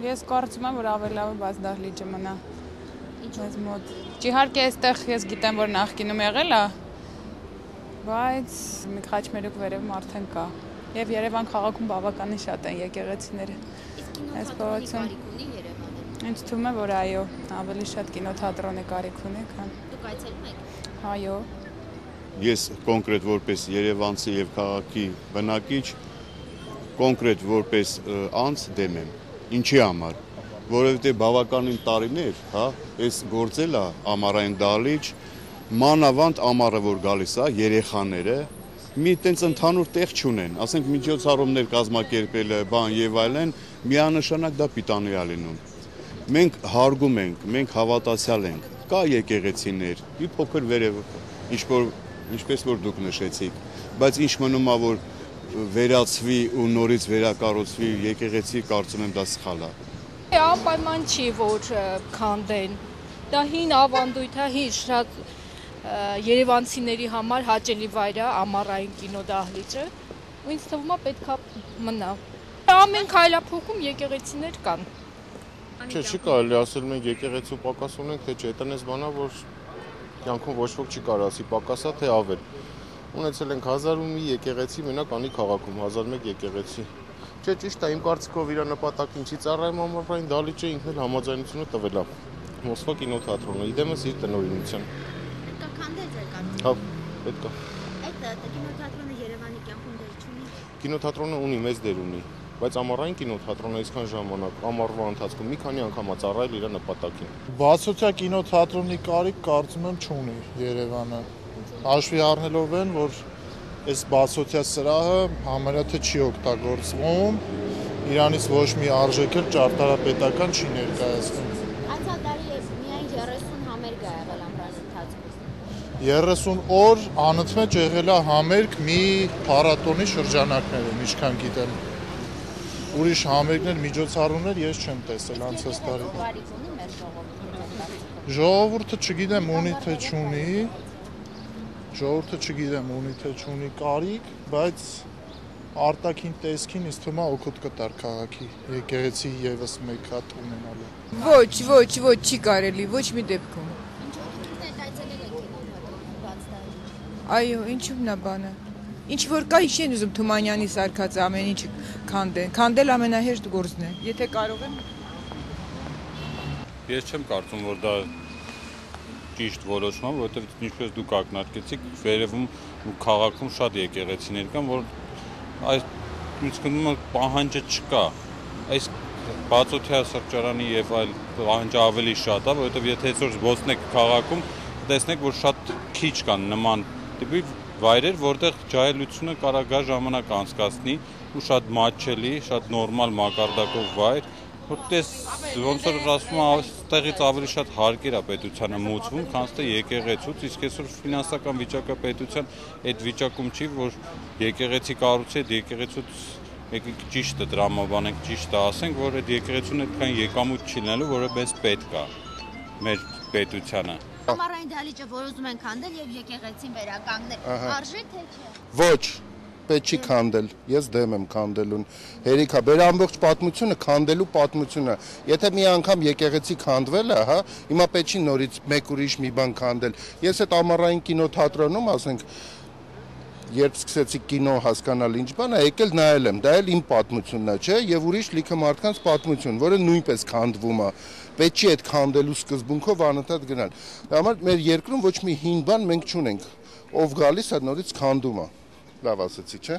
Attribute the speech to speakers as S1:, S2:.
S1: Ես կարծում եմ, որ ավելի լավ է բաց դահլիճը մնա։ Մեզ մոտ։ Իհարկե, այստեղ ես գիտեմ, որ նախկինում եղել է, բայց մի խաչմերուկ վերևում արդեն կա։ Եվ Երևան քաղաքում բավականին շատ են եկեղեցիները։
S2: Իսկ կինոթատրոնի կարիք ունի Երևանը։
S1: Ինձ թվում է, որ այո, ավելի շատ կինոթատրոնի կարիք ունի, քան։
S2: Դուք այցելում եք։
S1: Այո։
S3: Ես կոնկրետ որպես երևանցի եւ քաղաքի բնակիչ, կոնկրետ որպես անձ դեմ եմ։ Ինչի համար։ Որովհետեւ բավականին տարիներ, հա, այս գործել է ամառային դահլիճ, մանավանդ ամառը որ գալիս է, երեխաները մի տենց ընդհանուր տեղ չունեն, ասենք միջոցառումներ կազմակերպելը, բան եւ այլն, միանշանակ դա պիտանի է լինում։ Մենք հարգում ենք, մենք հավատացյալ ենք, կա եկեղեցիներ, մի փոքր վերև, ինչպես որ դուք նշեցիք, բայց ինչ մնում է որ վերացվի ու նորից վերակառուցվի եկեղեցի, կարծում եմ դա սխալ է։
S4: Անպայման չի, որ քանդեն, դա հին ավանդույթ է, հին շատ երևանցիների համար հաճելի վայր է ամառային կինոդահլիճը, ու ինձ թվում է պետք է մնա։ Ամեն քայլափոխում եկեղեցիներ կան։
S5: Չի կարելի ասել մենք եկեղեցու պակաս ունենք, թե չէ, դա էս բանա, որ կյանքում ոչ ոք չի կարող ասի պակասա, թե ավել։ Ունեցել ենք 1001 եկեղեցի մենակ անի քաղաքում, 1001 եկեղեցի։ Չէ, ճիշտ է, իմ կարծիքով իր նպատակին չի ծառայում ամառային դահլիճը, ինքն էլ համաձայնությունը տվել է։ Մոսկվա կինոթատրոնը, իդեմս իր տնօրինության։
S2: Պետք է քանդել ձեր կարծիքով։
S5: Հա, պետք է։
S2: Այդ կինոթատրոնը Երևանի կյանքում դեր չունի։
S5: Կինոթատրոնը ունի, մեծ դեր ունի, բայց ամառային կինոթատրոնը այսքան ժամանակ, ամառվա ընթացքում մի քանի անգամ է ծառայել իր նպատակին։
S6: Բացօթյա կինոթատրոնի կարիք կարծում եմ չունի Երևանը։ Հաշվի առնելով են, որ այս բացօթյա սրահը համարյա թե չի օգտագործվում, իրանից ոչ մի արժեք էլ ճարտարապետական չի ներկայացնում։
S2: Անցյալ տարի միայն 30 համերգ ա եղել ամռանի ընթացքում։
S6: 30 օր անընդմեջ եղել է համերգ մի փառատոնի շրջանակներում, ինչքան գիտեմ։ Ուրիշ համերգներ, միջոցառումներ ես չեմ տեսել անցած տարի։
S2: Կարիք ունի մեր ժողովուրդը։
S6: Ժողովուրդը չգիտեմ ունի թե չունի, ժողովուրդը չգիտեմ ունի թե չունի կարիք, բայց արտաքին տեսքին ինձ թվում է օգուտ կտար քաղաքի եկեղեցի եւս մեկ հատ ունենալու։
S7: Ոչ, չի կարելի, ոչ մի դեպքում։
S2: Ինչու՞ այցելել եք կինոթատրոն բաց դահլիճ։
S7: Այո, ինչու՞մն է բանը։ Ինչ որ կա, ինչ են ուզում Թումանյանի սարքած ամեն ինչ քանդեն։ Քանդել ամենահեշտ գործն է։ Եթե կարող են։
S8: Ես չեմ կարծում, որ դա ճիշտ որոշում է, որովհետև ինչպես դուք ակնարկեցիք, վերևում քաղաքում շատ եկեղեցիներ կան, որ այս ինձ թվում է պահանջը չկա։ Այս բացօթյա սրճարանի եւ այլ պահանջը ավելի շատ է, որովհետև եթե այսօր զբոսնեք քաղաքում, տեսնեք, որ շատ քիչ կան նման տիպի վայրեր, որտեղ ջահելությունը կարող գա ժամանակ անցկացնի ու շատ մատչելի, շատ նորմալ մակարդակով վայր, որտեղ ոնց որ ասում եմ, այստեղից ավելի շատ հարկեր է պետությանը մուծվում, քան թե եկեղեցուց, իսկ այսօր ֆինանսական վիճակը պետության այդ վիճակում չի, որ եկեղեցի կառուցի, այդ եկեղեցուց եկեք ճիշտը դրամաբանենք, ճիշտը ասենք, որ այդ եկեղեցուն այդքան եկամուտ չի լինելու, որը մեզ պետք է մեր պետությանը։
S2: Ամառային դահլիճը որ ուզում են քանդել եւ եկեղեցին վերականգնել, արժե թե չէ։
S5: Ոչ, պետք չի քանդել, ես դեմ եմ քանդելուն։ Հերիքա, բեր ամբողջ պատմությունը քանդելու պատմությունը։ Եթե մի անգամ եկեղեցի քանդվել է, հա, հիմա պետք չի նորից մեկ ուրիշ մի բան քանդել։ Ես այդ ամառային կինոթատրոնում, ասենք, երբ սկսեցի կինո հասկանալ ինչ բան է, եկել նայել եմ, դա էլ իմ պատմությունն է, չէ, եւ ուրիշ լիքը մարդկանց պատմություն, որը նույնպես քանդվում է։ Պետք չի այդ քանդելու սկզբունքով անընդհատ գնալ։ Դա համար մեր երկրում ոչ մի հին բան մենք չունենք։ Ով գալիս է նորից քանդում է։ Լավ ասեցի, չէ։